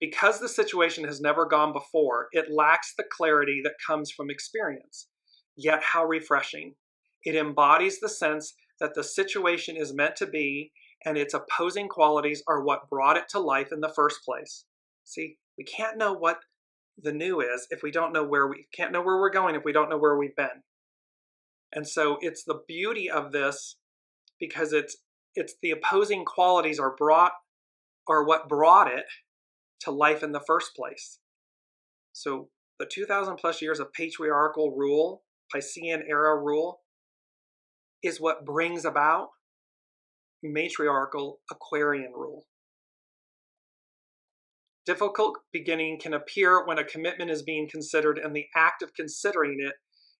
Because the situation has never gone before, it lacks the clarity that comes from experience. Yet how refreshing. It embodies the sense that the situation is meant to be, and its opposing qualities are what brought it to life in the first place. See, we can't know what the new is if we don't know can't know where we're going if we don't know where we've been. And so it's the beauty of this, because it's the opposing qualities are what brought it to life in the first place. So the 2,000 plus years of patriarchal rule, Piscean era rule, is what brings about matriarchal Aquarian rule. Difficult beginning can appear when a commitment is being considered, and the act of considering it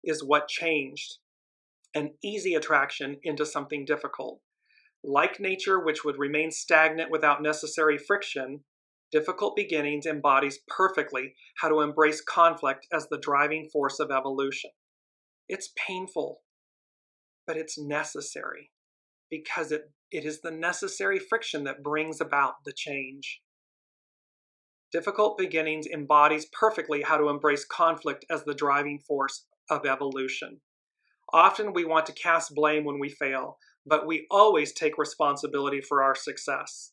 is what changed an easy attraction into something difficult. Like nature, which would remain stagnant without necessary friction, difficult beginnings embodies perfectly how to embrace conflict as the driving force of evolution. It's painful, but it's necessary, because it is the necessary friction that brings about the change. Difficult beginnings embodies perfectly how to embrace conflict as the driving force of evolution. Often we want to cast blame when we fail, but we always take responsibility for our success.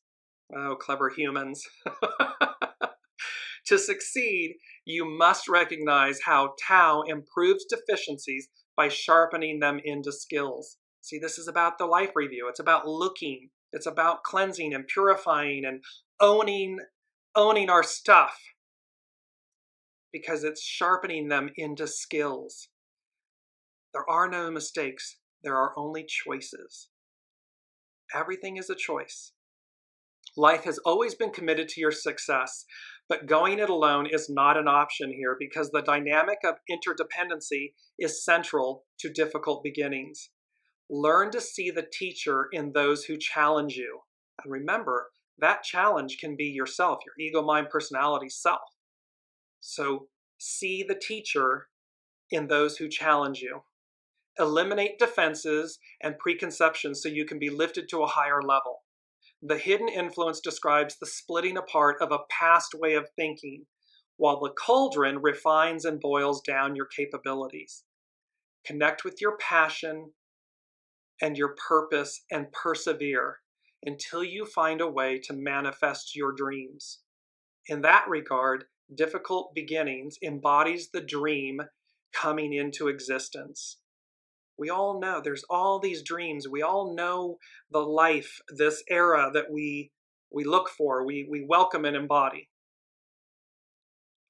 Oh, clever humans. To succeed, you must recognize how Tao improves deficiencies by sharpening them into skills. See, this is about the life review. It's about looking. It's about cleansing and purifying and owning our stuff, because it's sharpening them into skills. There are no mistakes. There are only choices. Everything is a choice. Life has always been committed to your success, but going it alone is not an option here, because the dynamic of interdependency is central to difficult beginnings. Learn to see the teacher in those who challenge you. And remember, that challenge can be yourself, your ego, mind, personality, self. So see the teacher in those who challenge you. Eliminate defenses and preconceptions so you can be lifted to a higher level. The hidden influence describes the splitting apart of a past way of thinking, while the cauldron refines and boils down your capabilities. Connect with your passion and your purpose and persevere until you find a way to manifest your dreams. In that regard, difficult beginnings embodies the dream coming into existence. We all know there's all these dreams. We all know the life, this era that we look for, we welcome and embody.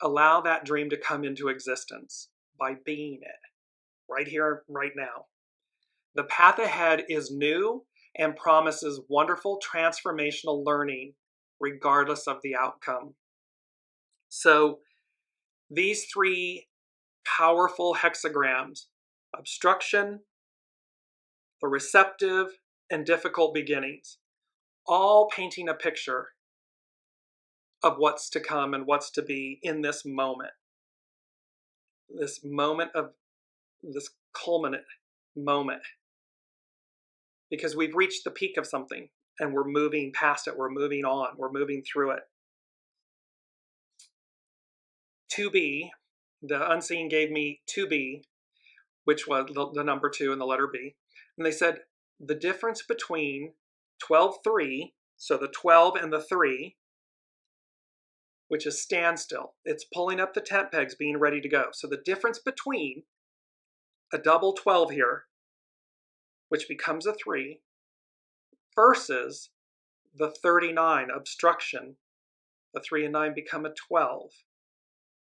Allow that dream to come into existence by being it, right here, right now. The path ahead is new and promises wonderful transformational learning, regardless of the outcome. So these three powerful hexagrams, obstruction, the receptive, and difficult beginnings, all painting a picture of what's to come and what's to be in this moment of this culminant moment, because we've reached the peak of something and we're moving past it, we're moving on, we're moving through it. 2B. The unseen gave me 2B, which was the number 2 and the letter B. And they said the difference between 12-3, so the 12 and the 3, which is standstill. It's pulling up the tent pegs, being ready to go. So the difference between a double 12 here, which becomes a 3, versus the 39, obstruction. The 3 and 9 become a 12.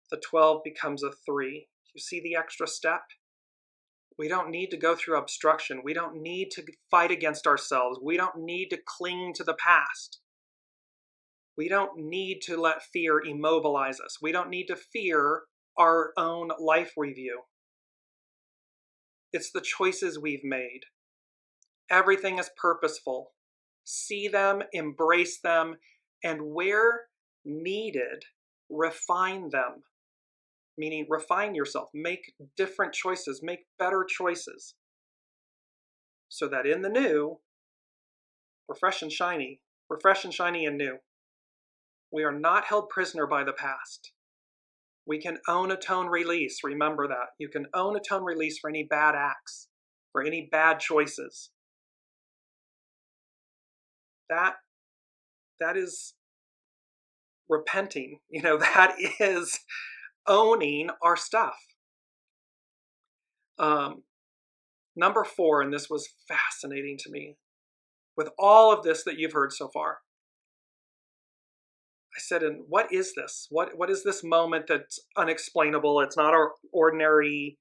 The 12 becomes a 3. You see the extra step? We don't need to go through obstruction. We don't need to fight against ourselves. We don't need to cling to the past. We don't need to let fear immobilize us. We don't need to fear our own life review. It's the choices we've made. Everything is purposeful. See them, embrace them, and where needed, refine them. Meaning refine yourself, make different choices, make better choices. So that in the new, we're fresh and shiny and new. We are not held prisoner by the past. We can own, atone, release. Remember that. You can own, atone, release for any bad acts, for any bad choices. That is repenting. That is owning our stuff. Number 4, and this was fascinating to me, with all of this that you've heard so far, I said, and what is this? What is this moment that's unexplainable? It's not our ordinary,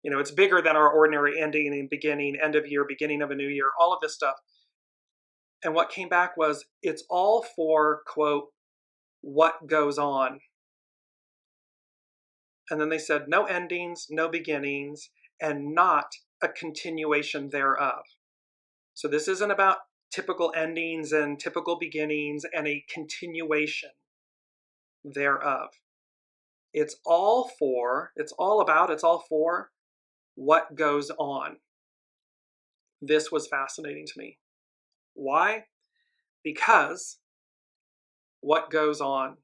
it's bigger than our ordinary ending and beginning, end of year, beginning of a new year, all of this stuff. And what came back was, it's all for, quote, what goes on. And then they said, no endings, no beginnings, and not a continuation thereof. So this isn't about typical endings and typical beginnings and a continuation thereof. It's all for what goes on. This was fascinating to me. Why? Because what goes on.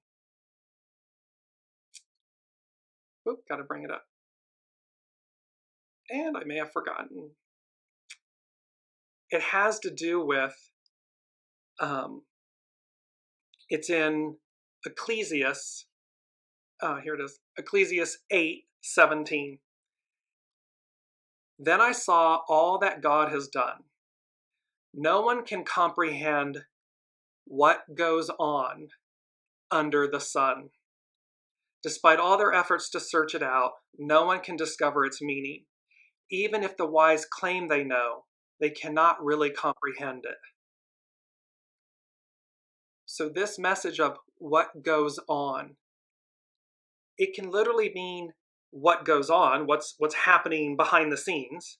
Oop, gotta bring it up. And I may have forgotten. It has to do with, it's in Ecclesiastes, here it is, Ecclesiastes 8:17. Then I saw all that God has done. No one can comprehend what goes on under the sun. Despite all their efforts to search it out, no one can discover its meaning. Even if the wise claim they know, they cannot really comprehend it. So this message of what goes on, it can literally mean what goes on, what's happening behind the scenes,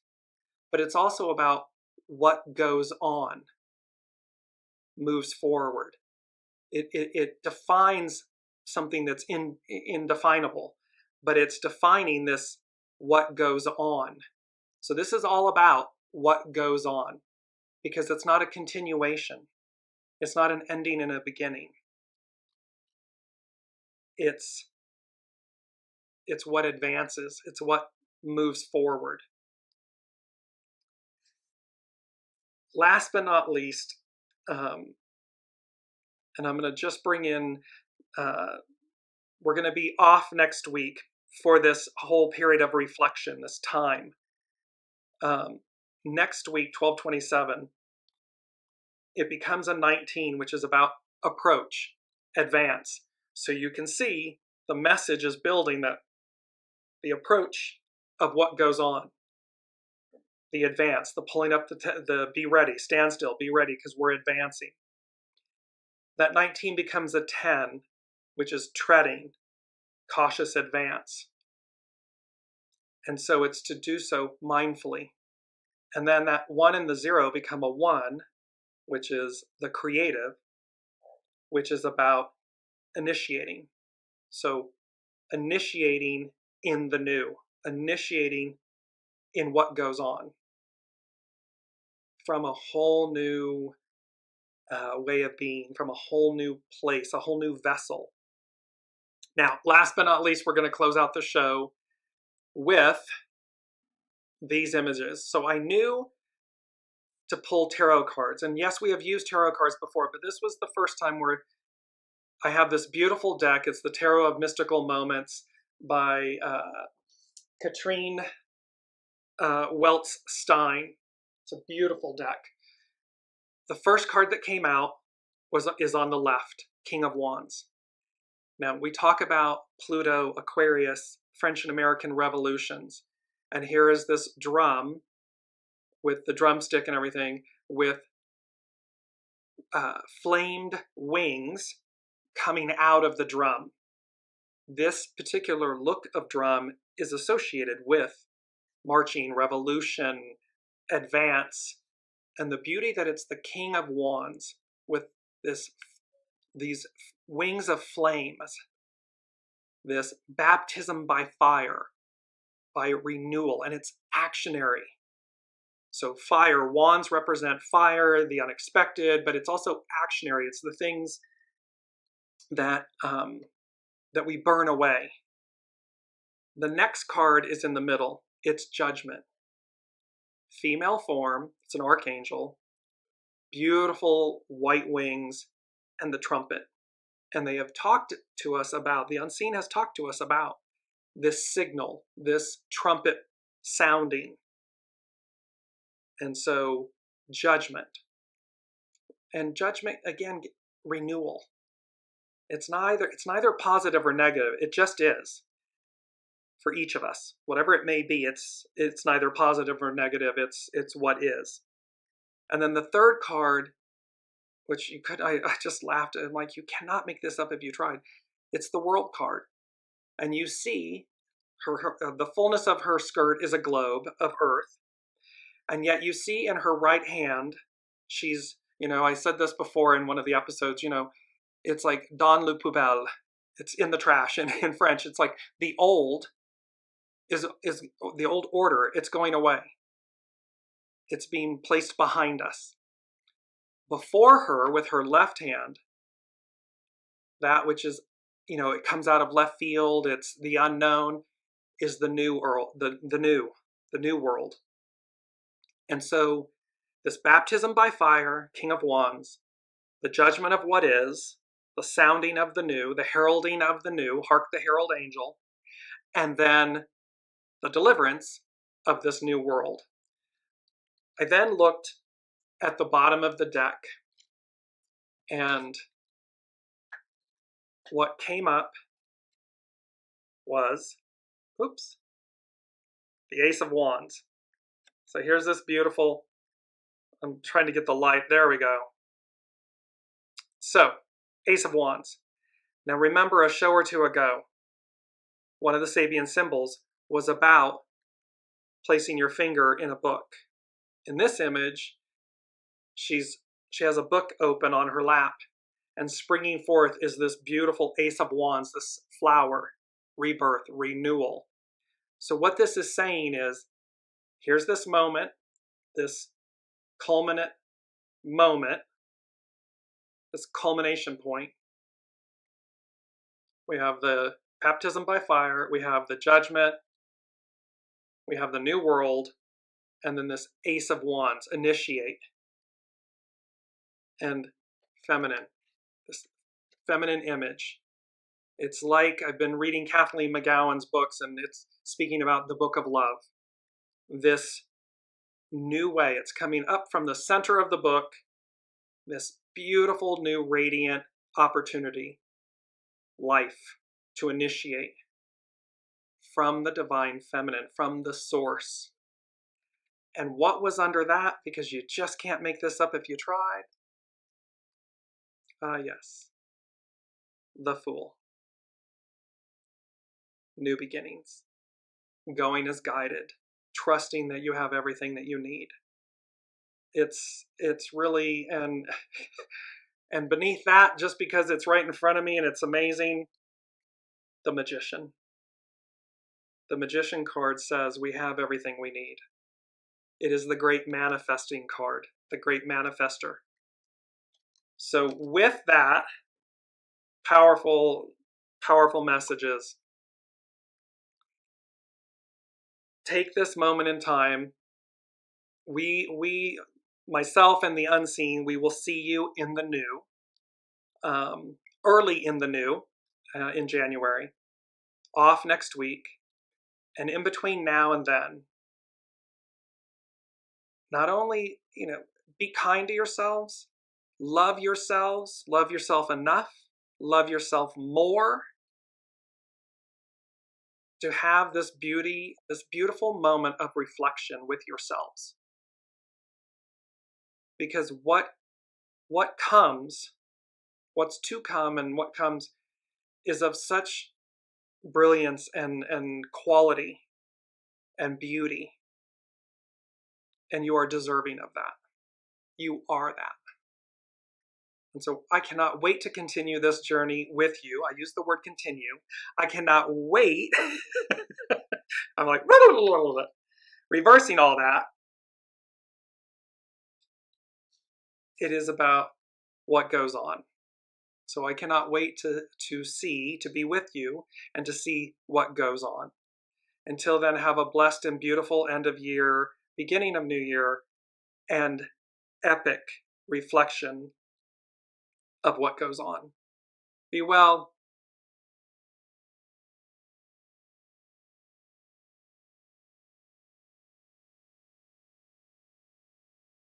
but it's also about what goes on, moves forward. It defines something that's indefinable, but it's defining this what goes on. So this is all about what goes on, because it's not a continuation. It's not an ending and a beginning. It's what advances. It's what moves forward. Last but not least, and I'm going to just bring in, we're going to be off next week for this whole period of reflection, this time. Next week, 12/27, it becomes a 19, which is about approach, advance. So you can see the message is building, that the approach of what goes on, the advance, the pulling up the be ready, stand still, be ready, because we're advancing. That 19 becomes a 10, which is treading, cautious advance. And so it's to do so mindfully. And then that 1 and the 0 become a 1, which is the creative, which is about initiating. So initiating in the new, initiating in what goes on, from a whole new way of being, from a whole new place, a whole new vessel. Now, last but not least, we're going to close out the show with these images. So I knew to pull tarot cards. And yes, we have used tarot cards before, but this was the first time where I have this beautiful deck. It's the Tarot of Mystical Moments by Katrine Weltz Stein. It's a beautiful deck. The first card that came out is on the left, King of Wands. Now, we talk about Pluto, Aquarius, French and American revolutions. And here is this drum with the drumstick and everything with flamed wings coming out of the drum. This particular look of drum is associated with marching, revolution, advance, and the beauty that it's the King of Wands with these wings of flames, this baptism by fire, by renewal, and it's actionary. So fire, wands represent fire, the unexpected, but it's also actionary. It's the things that that we burn away. The next card is in the middle. It's Judgment. Female form, it's an archangel, beautiful white wings, and the trumpet. And they have talked to us about, the unseen has talked to us about this signal, this trumpet sounding. And so, judgment. And judgment, again, renewal. It's neither positive or negative. It just is. For each of us, whatever it may be, it's neither positive or negative. It's what is. And then the third card, which I just laughed. I'm like, you cannot make this up if you tried. It's the World card, and you see the fullness of her skirt is a globe of Earth, and yet you see in her right hand, she's, I said this before in one of the episodes. It's like dans le poubelle. It's in the trash, and in French, it's like the old is the old order. It's going away. It's being placed behind us. Before her, with her left hand, that which is, it comes out of left field. It's the unknown, is the new world, the new world. And so, this baptism by fire, King of Wands, the judgment of what is, the sounding of the new, the heralding of the new, hark the herald angel, and then the deliverance of this new world. I then looked at the bottom of the deck, and what came up was, the Ace of Wands. So here's this beautiful, I'm trying to get the light, there we go. So, Ace of Wands. Now remember, a show or two ago, one of the Sabian symbols was about placing your finger in a book. In this image, she has a book open on her lap, and springing forth is this beautiful Ace of Wands, this flower, rebirth, renewal. So what this is saying is, here's this moment, this culminant moment, this culmination point. We have the baptism by fire, we have the judgment, we have the new world, and then this Ace of Wands, initiate, and feminine, this feminine image. It's like, I've been reading Kathleen McGowan's books, and it's speaking about the book of love. This new way, it's coming up from the center of the book, this beautiful new radiant opportunity, life to initiate from the divine feminine, from the source. And what was under that? Because you just can't make this up if you tried. Yes, the Fool. New beginnings, going as guided, trusting that you have everything that you need. It's really, and beneath that, just because it's right in front of me and it's amazing, the Magician. The Magician card says we have everything we need. It is the great manifesting card, the great manifester. So with that powerful powerful messages. Take this moment in time. We, myself and the unseen, we will see you in the new, early in the new, in January, off next week, and in between now and then. Not only, be kind to yourselves, love yourself enough, love yourself more, to have this beautiful moment of reflection with yourselves. Because what comes, what's to come and what comes is of such brilliance and quality and beauty. And you are deserving of that. You are that. And so I cannot wait to continue this journey with you. I use the word continue. I cannot wait. I'm like, reversing all that. It is about what goes on. So I cannot wait to be with you and to see what goes on. Until then, have a blessed and beautiful end of year, beginning of new year, and epic reflection of what goes on. Be well.